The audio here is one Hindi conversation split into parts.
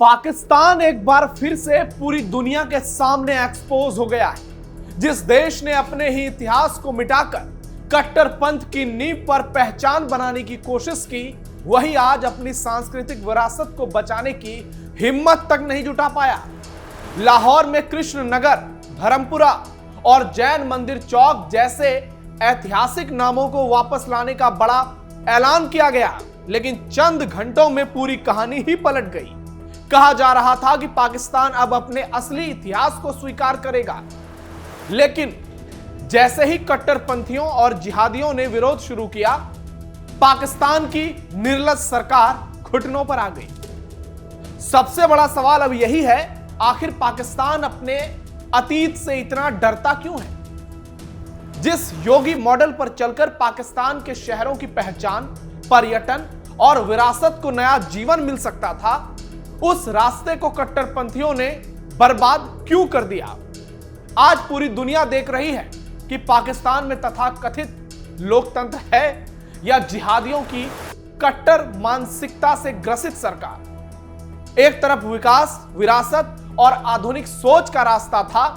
पाकिस्तान एक बार फिर से पूरी दुनिया के सामने एक्सपोज हो गया है। जिस देश ने अपने ही इतिहास को मिटाकर कट्टरपंथ की नींव पर पहचान बनाने की कोशिश की, वही आज अपनी सांस्कृतिक विरासत को बचाने की हिम्मत तक नहीं जुटा पाया। लाहौर में कृष्ण नगर, धर्मपुरा और जैन मंदिर चौक जैसे ऐतिहासिक नामों को वापस लाने का बड़ा ऐलान किया गया, लेकिन चंद घंटों में पूरी कहानी ही पलट गई। कहा जा रहा था कि पाकिस्तान अब अपने असली इतिहास को स्वीकार करेगा, लेकिन जैसे ही कट्टरपंथियों और जिहादियों ने विरोध शुरू किया, पाकिस्तान की निर्लज सरकार घुटनों पर आ गई। सबसे बड़ा सवाल अब यही है, आखिर पाकिस्तान अपने अतीत से इतना डरता क्यों है? जिस योगी मॉडल पर चलकर पाकिस्तान के शहरों की पहचान, पर्यटन और विरासत को नया जीवन मिल सकता था, उस रास्ते को कट्टरपंथियों ने बर्बाद क्यों कर दिया? आज पूरी दुनिया देख रही है कि पाकिस्तान में तथाकथित लोकतंत्र है या जिहादियों की कट्टर मानसिकता से ग्रसित सरकार। एक तरफ विकास, विरासत और आधुनिक सोच का रास्ता था,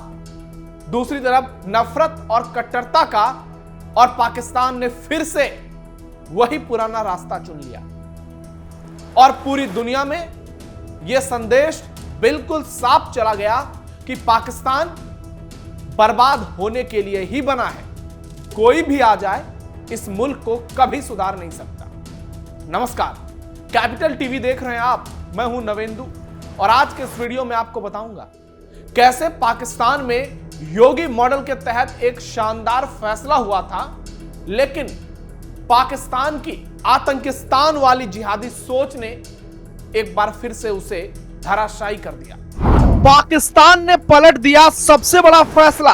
दूसरी तरफ नफरत और कट्टरता का, और पाकिस्तान ने फिर से वही पुराना रास्ता चुन लिया। और पूरी दुनिया में यह संदेश बिल्कुल साफ चला गया कि पाकिस्तान बर्बाद होने के लिए ही बना है। कोई भी आ जाए, इस मुल्क को कभी सुधार नहीं सकता। नमस्कार, कैपिटल टीवी देख रहे हैं आप। मैं हूं नवेंदु और आज के इस वीडियो में आपको बताऊंगा कैसे पाकिस्तान में योगी मॉडल के तहत एक शानदार फैसला हुआ था, लेकिन पाकिस्तान की आतंकिस्तान वाली जिहादी सोच ने एक बार फिर से उसे धराशायी कर दिया। पाकिस्तान ने पलट दिया सबसे बड़ा फैसला।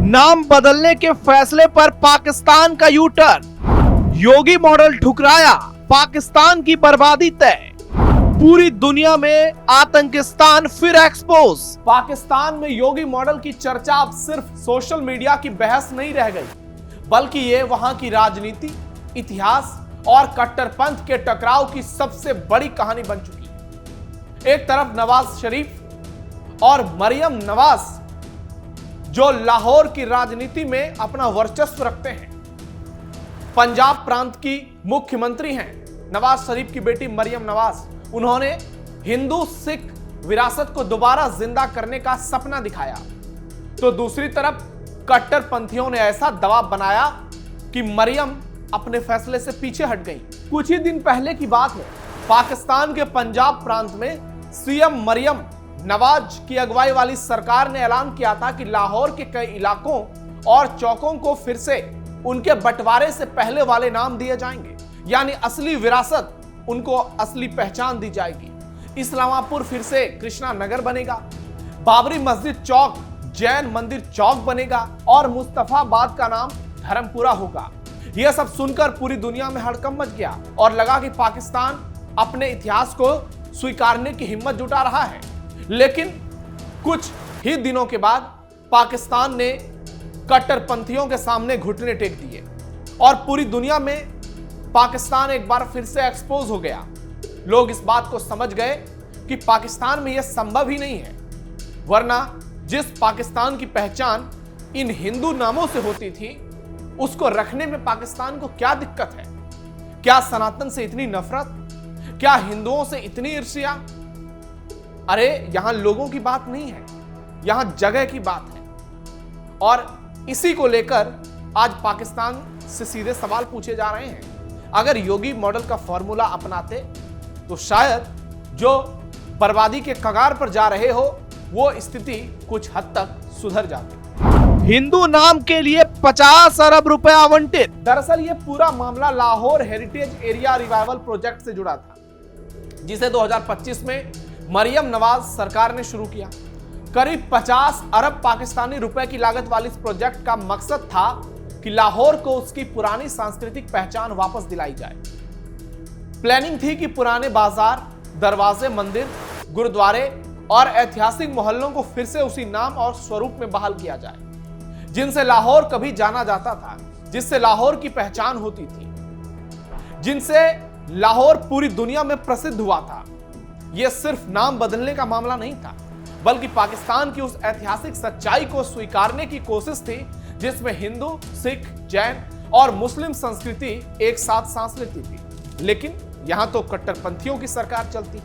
नाम बदलने के फैसले पर पाकिस्तान का यू टर्न। योगी मॉडल ठुकराया, पाकिस्तान की बर्बादी तय। पूरी दुनिया में आतंकिस्तान फिर एक्सपोज। पाकिस्तान में योगी मॉडल की चर्चा अब सिर्फ सोशल मीडिया की बहस नहीं रह गई, बल्कि ये वहां की राजनीति, इतिहास और कट्टरपंथ के टकराव की सबसे बड़ी कहानी बन चुकी है। एक तरफ नवाज शरीफ और मरियम नवाज, जो लाहौर की राजनीति में अपना वर्चस्व रखते हैं, पंजाब प्रांत की मुख्यमंत्री हैं नवाज शरीफ की बेटी मरियम नवाज। उन्होंने हिंदू सिख विरासत को दोबारा जिंदा करने का सपना दिखाया, तो दूसरी तरफ कट्टरपंथियों ने ऐसा दबाव बनाया कि मरियम अपने फैसले से पीछे हट गई। कुछ ही दिन पहले की बात है, पाकिस्तान के पंजाब प्रांत में सीएम मरियम नवाज की अगुवाई वाली सरकार ने ऐलान किया था कि लाहौर के कई इलाकों और चौकों को फिर से उनके बंटवारे से पहले वाले नाम दिए जाएंगे, यानी असली विरासत, उनको असली पहचान दी जाएगी। इस्लामापुर फिर से कृष्णा नगर बनेगा, बाबरी मस्जिद चौक जैन मंदिर चौक बनेगा और मुस्तफाबाद का नाम धर्मपुरा होगा। यह सब सुनकर पूरी दुनिया में हड़कंप मच गया और लगा कि पाकिस्तान अपने इतिहास को स्वीकारने की हिम्मत जुटा रहा है। लेकिन कुछ ही दिनों के बाद पाकिस्तान ने कट्टरपंथियों के सामने घुटने टेक दिए और पूरी दुनिया में पाकिस्तान एक बार फिर से एक्सपोज हो गया। लोग इस बात को समझ गए कि पाकिस्तान में यह संभव ही नहीं है, वरना जिस पाकिस्तान की पहचान इन हिंदू नामों से होती थी, उसको रखने में पाकिस्तान को क्या दिक्कत है? क्या सनातन से इतनी नफरत? क्या हिंदुओं से इतनी ईर्ष्या? अरे यहां लोगों की बात नहीं है, यहां जगह की बात है। और इसी को लेकर आज पाकिस्तान से सीधे सवाल पूछे जा रहे हैं। अगर योगी मॉडल का फॉर्मूला अपनाते तो शायद जो बर्बादी के कगार पर जा रहे हो, वो स्थिति कुछ हद तक सुधर जाती। हिंदू नाम के लिए 50 अरब रुपए आवंटित। दरअसल ये पूरा मामला Lahore heritage area revival project से जुड़ा था, जिसे 2025 में मरियम नवाज सरकार ने शुरू किया। करीब 50 अरब पाकिस्तानी रुपए की लागत वाली इस प्रोजेक्ट का मकसद था कि लाहौर को उसकी पुरानी सांस्कृतिक पहचान वापस दिलाई जाए। प्लानिंग थी कि पुराने बाजार, दरवाजे, मंदिर, गुरुद्वारे और ऐतिहासिक मोहल्लों को फिर से उसी नाम और स्वरूप में बहाल किया जाए, जिनसे लाहौर कभी जाना जाता था, जिससे लाहौर की पहचान होती थी, जिनसे लाहौर पूरी दुनिया में प्रसिद्ध हुआ था। यह सिर्फ नाम बदलने का मामला नहीं था, बल्कि पाकिस्तान की उस ऐतिहासिक सच्चाई को स्वीकारने की कोशिश थी जिसमें हिंदू, सिख, जैन और मुस्लिम संस्कृति एक साथ सांस लेती थी। लेकिन यहां तो कट्टरपंथियों की सरकार चलती।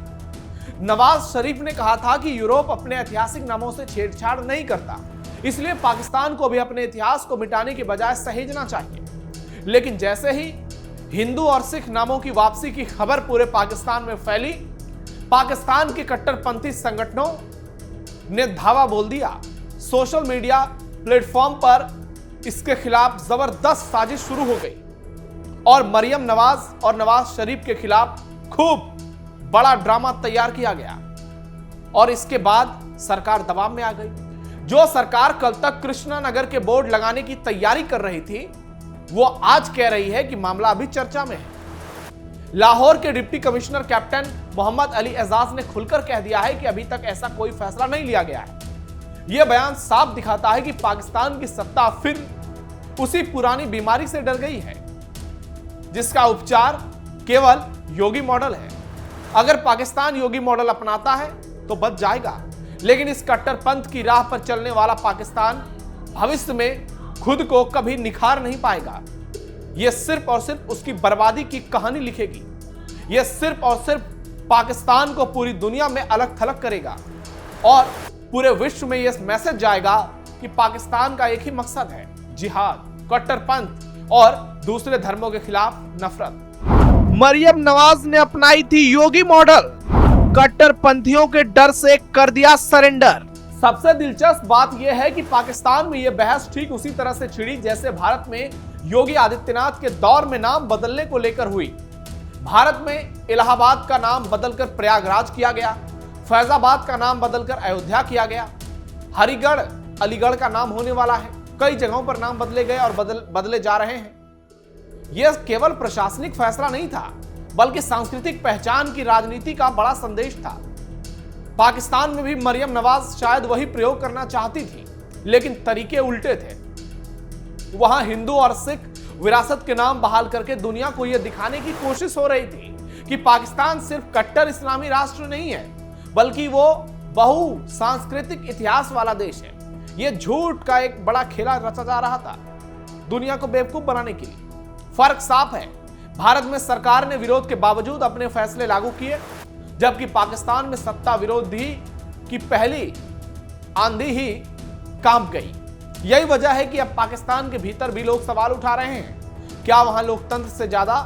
नवाज शरीफ ने कहा था कि यूरोप अपने ऐतिहासिक नामों से छेड़छाड़ नहीं करता, इसलिए पाकिस्तान को भी अपने इतिहास को मिटाने की बजाय सहेजना चाहिए। लेकिन जैसे ही हिंदू और सिख नामों की वापसी की खबर पूरे पाकिस्तान में फैली, पाकिस्तान के कट्टरपंथी संगठनों ने धावा बोल दिया। सोशल मीडिया प्लेटफॉर्म पर इसके खिलाफ जबरदस्त साजिश शुरू हो गई और मरियम नवाज और नवाज शरीफ के खिलाफ खूब बड़ा ड्रामा तैयार किया गया। और इसके बाद सरकार दबाव में आ गई। जो सरकार कल तक कृष्णा नगर के बोर्ड लगाने की तैयारी कर रही थी, वो आज कह रही है कि मामला अभी चर्चा में है। लाहौर के deputy commissioner captain Mohammad Ali Ejaz ने खुलकर कह दिया है कि अभी तक ऐसा कोई फैसला नहीं लिया गया है। यह बयान साफ दिखाता है कि पाकिस्तान की सत्ता फिर उसी पुरानी बीमारी से डर गई है, जिसका उपचार केवल योगी मॉडल है। अगर पाकिस्तान योगी मॉडल अपनाता है तो बच जाएगा, लेकिन इस कट्टरपंथ की राह पर चलने वाला पाकिस्तान भविष्य में खुद को कभी निखार नहीं पाएगा। यह सिर्फ और सिर्फ उसकी बर्बादी की कहानी लिखेगी। यह सिर्फ और सिर्फ पाकिस्तान को पूरी दुनिया में अलग थलग करेगा और पूरे विश्व में यह मैसेज जाएगा कि पाकिस्तान का एक ही मकसद है, जिहाद, कट्टरपंथ और दूसरे धर्मों के खिलाफ नफरत। मरियम नवाज ने अपनाई थी योगी मॉडल, कट्टरपंथियों के डर से कर दिया सरेंडर। सबसे दिलचस्प बात यह है कि पाकिस्तान में यह बहस ठीक उसी तरह से छिड़ी जैसे भारत में योगी आदित्यनाथ के दौर में नाम बदलने को लेकर हुई। भारत में इलाहाबाद का नाम बदलकर प्रयागराज किया गया, फैजाबाद का नाम बदलकर अयोध्या किया गया, हरिगढ़ अलीगढ़ का नाम होने वाला है। कई जगहों पर नाम बदले गए और बदले जा रहे हैं। यह केवल प्रशासनिक फैसला नहीं था, बल्कि सांस्कृतिक पहचान की राजनीति का बड़ा संदेश था। पाकिस्तान में भी मरियम नवाज शायद वही प्रयोग करना चाहती थी, लेकिन तरीके उल्टे थे। वहां हिंदू और सिख विरासत के नाम बहाल करके दुनिया को यह दिखाने की कोशिश हो रही थी कि पाकिस्तान सिर्फ कट्टर इस्लामी राष्ट्र नहीं है, बल्कि वो बहु सांस्कृतिक इतिहास वाला देश है। यह झूठ का एक बड़ा खेला रचा जा रहा था दुनिया को बेवकूफ बनाने के लिए। फर्क साफ है, भारत में सरकार ने विरोध के बावजूद अपने फैसले लागू किए, जबकि पाकिस्तान में सत्ता विरोधी की पहली आंधी ही काम गई। यही वजह है कि अब पाकिस्तान के भीतर भी लोग सवाल उठा रहे हैं, क्या वहां लोकतंत्र से ज्यादा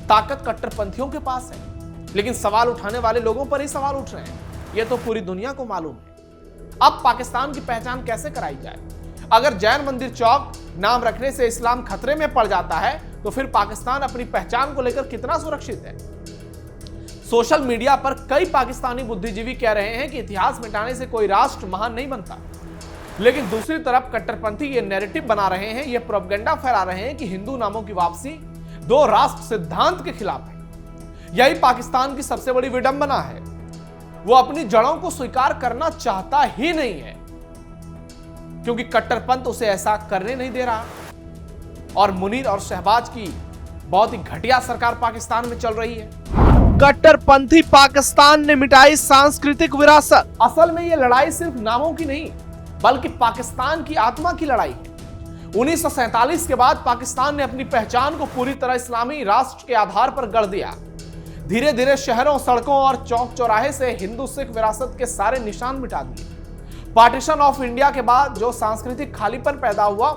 ताकत कट्टरपंथियों के पास है? लेकिन सवाल उठाने वाले लोगों पर ही सवाल उठ रहे हैं, यह तो पूरी दुनिया को मालूम है। अब पाकिस्तान की पहचान कैसे कराई जाए? अगर जैन मंदिर चौक नाम रखने से इस्लाम खतरे में पड़ जाता है, तो फिर पाकिस्तान अपनी पहचान को लेकर कितना सुरक्षित है? सोशल मीडिया पर कई पाकिस्तानी बुद्धिजीवी कह रहे हैं कि इतिहास मिटाने से कोई राष्ट्र महान नहीं बनता, लेकिन दूसरी तरफ कट्टरपंथी ये नैरेटिव बना रहे हैं, ये प्रोपेगेंडा फैला रहे हैं कि हिंदू नामों की वापसी दो राष्ट्र सिद्धांत के खिलाफ है। यही पाकिस्तान की सबसे बड़ी विडंबना है। वो अपनी जड़ों को स्वीकार करना चाहता ही नहीं है, क्योंकि कट्टरपंथ उसे ऐसा करने नहीं दे रहा। और मुनीर और शहबाज की बहुत ही घटिया सरकार पाकिस्तान में चल रही है। कट्टरपंथी पाकिस्तान ने मिटाई सांस्कृतिक विरासत। असल में यह लड़ाई सिर्फ नामों की नहीं, बल्कि पाकिस्तान की आत्मा की लड़ाई है। 1947 के बाद पाकिस्तान ने अपनी पहचान को पूरी तरह इस्लामी राष्ट्र के आधार पर गढ़ दिया। धीरे धीरे शहरों, सड़कों और चौक चौराहे से हिंदू सिख विरासत के सारे निशान मिटा दिए। पार्टीशन ऑफ इंडिया के बाद जो सांस्कृतिक खालीपन पैदा हुआ,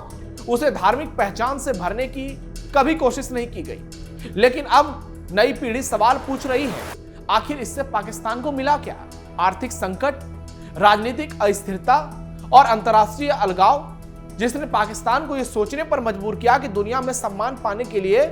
उसे धार्मिक पहचान से भरने की कभी कोशिश नहीं की गई। लेकिन अब नई पीढ़ी सवाल पूछ रही है, आखिर इससे पाकिस्तान को मिला क्या? आर्थिक संकट, राजनीतिक अस्थिरता और अंतर्राष्ट्रीय अलगाव, जिसने पाकिस्तान को यह सोचने पर मजबूर किया कि दुनिया में सम्मान पाने के लिए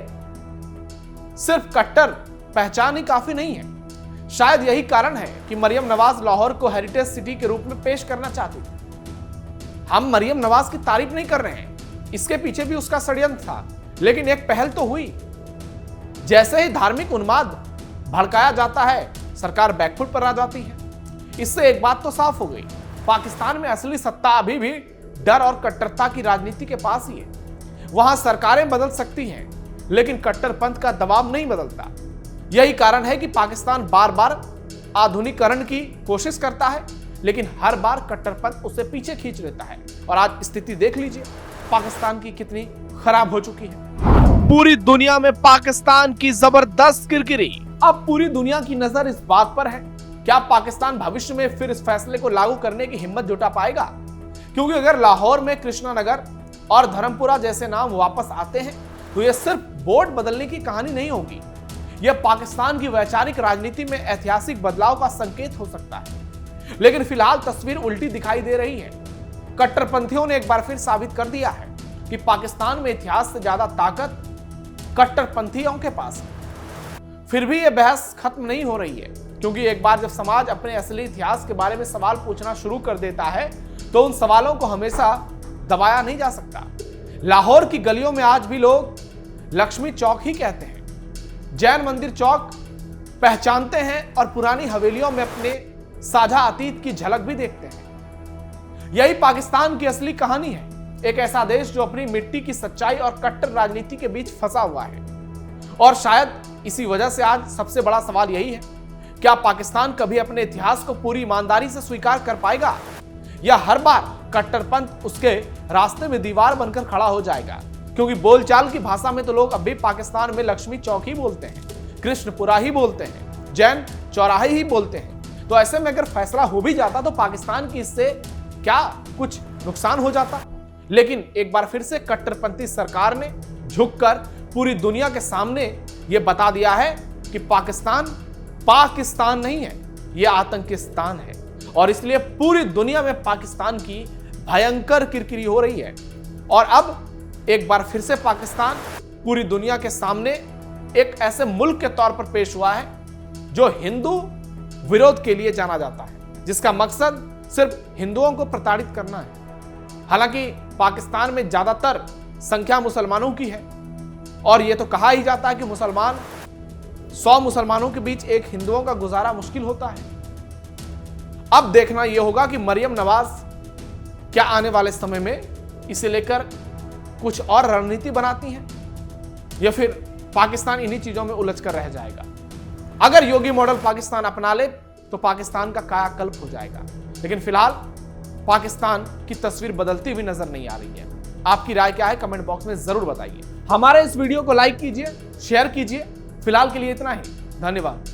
सिर्फ कट्टर पहचान ही काफी नहीं है। शायद यही कारण है कि मरियम नवाज लाहौर को हेरिटेज सिटी के रूप में पेश करना चाहती थी। हम मरियम नवाज की तारीफ नहीं कर रहे हैं, इसके पीछे भी उसका षड्यंत्र था, लेकिन एक पहल तो हुई। जैसे ही धार्मिक उन्माद भड़काया जाता है, सरकार बैकफुट पर आ जाती है। इससे एक बात तो साफ हो गई, पाकिस्तान में असली सत्ता अभी भी डर और कट्टरता की राजनीति के पास ही है। वहां सरकारें बदल सकती हैं, लेकिन कट्टरपंथ का दबाव नहीं बदलता। यही कारण है कि पाकिस्तान बार बार आधुनिकीकरण की कोशिश करता है, लेकिन हर बार कट्टरपंथ उसे पीछे खींच लेता है। और आज स्थिति देख लीजिए पाकिस्तान की कितनी खराब हो चुकी है। पूरी दुनिया में पाकिस्तान की जबरदस्त किरकिरी। अब पूरी दुनिया की नजर इस बात पर है, क्या पाकिस्तान भविष्य में फिर इस फैसले को लागू करने की हिम्मत जुटा पाएगा? क्योंकि अगर लाहौर में कृष्णानगर और धर्मपुरा जैसे नाम वापस आते हैं तो यह सिर्फ बोर्ड बदलने की कहानी नहीं होगी, यह पाकिस्तान की वैचारिक राजनीति में ऐतिहासिक बदलाव का संकेत हो सकता है। लेकिन फिलहाल तस्वीर उल्टी दिखाई दे रही है। कट्टरपंथियों ने एक बार फिर साबित कर दिया है कि पाकिस्तान में इतिहास से ज्यादा ताकत कट्टरपंथियों के पास है। फिर भी यह बहस खत्म नहीं हो रही है, क्योंकि एक बार जब समाज अपने असली इतिहास के बारे में सवाल पूछना शुरू कर देता है तो उन सवालों को हमेशा दबाया नहीं जा सकता। लाहौर की गलियों में आज भी लोग लक्ष्मी चौक ही कहते हैं, जैन मंदिर चौक पहचानते हैं और पुरानी हवेलियों में अपने साझा अतीत की झलक भी देखते हैं। यही पाकिस्तान की असली कहानी है, एक ऐसा देश जो अपनी मिट्टी की सच्चाई और कट्टर राजनीति के बीच फंसा हुआ है। और शायद इसी वजह से आज सबसे बड़ा सवाल यही है, क्या पाकिस्तान कभी अपने इतिहास को पूरी ईमानदारी से स्वीकार कर पाएगा, या हर बार कट्टरपंथ उसके रास्ते में दीवार बनकर खड़ा हो जाएगा? क्योंकि बोलचाल की भाषा में तो लोग अब भी पाकिस्तान में लक्ष्मी चौक ही बोलते हैं, कृष्णपुरा ही बोलते हैं, जैन चौराहे ही बोलते हैं। तो ऐसे में अगर फैसला हो भी जाता तो पाकिस्तान की इससे क्या कुछ नुकसान हो जाता? लेकिन एक बार फिर से कट्टरपंथी सरकार ने झुककर पूरी दुनिया के सामने यह बता दिया है कि पाकिस्तान नहीं है, यह आतंकिस्तान है। और इसलिए पूरी दुनिया में पाकिस्तान की भयंकर किरकिरी हो रही है। और अब एक बार फिर से पाकिस्तान पूरी दुनिया के सामने एक ऐसे मुल्क के तौर पर पेश हुआ है जो हिंदू विरोध के लिए जाना जाता है, जिसका मकसद सिर्फ हिंदुओं को प्रताड़ित करना है। हालांकि पाकिस्तान में ज्यादातर संख्या मुसलमानों की है और यह तो कहा ही जाता है कि 100 मुसलमानों के बीच एक हिंदुओं का गुजारा मुश्किल होता है। अब देखना यह होगा कि मरियम नवाज क्या आने वाले समय में इसे लेकर कुछ और रणनीति बनाती हैं, या फिर पाकिस्तान इन्हीं चीजों में उलझ कर रह जाएगा। अगर योगी मॉडल पाकिस्तान अपना ले तो पाकिस्तान का कायाकल्प हो जाएगा। लेकिन फिलहाल पाकिस्तान की तस्वीर बदलती हुई नजर नहीं आ रही है। आपकी राय क्या है कमेंट बॉक्स में जरूर बताइए। हमारे इस वीडियो को लाइक कीजिए, शेयर कीजिए। फिलहाल के लिए इतना ही, धन्यवाद।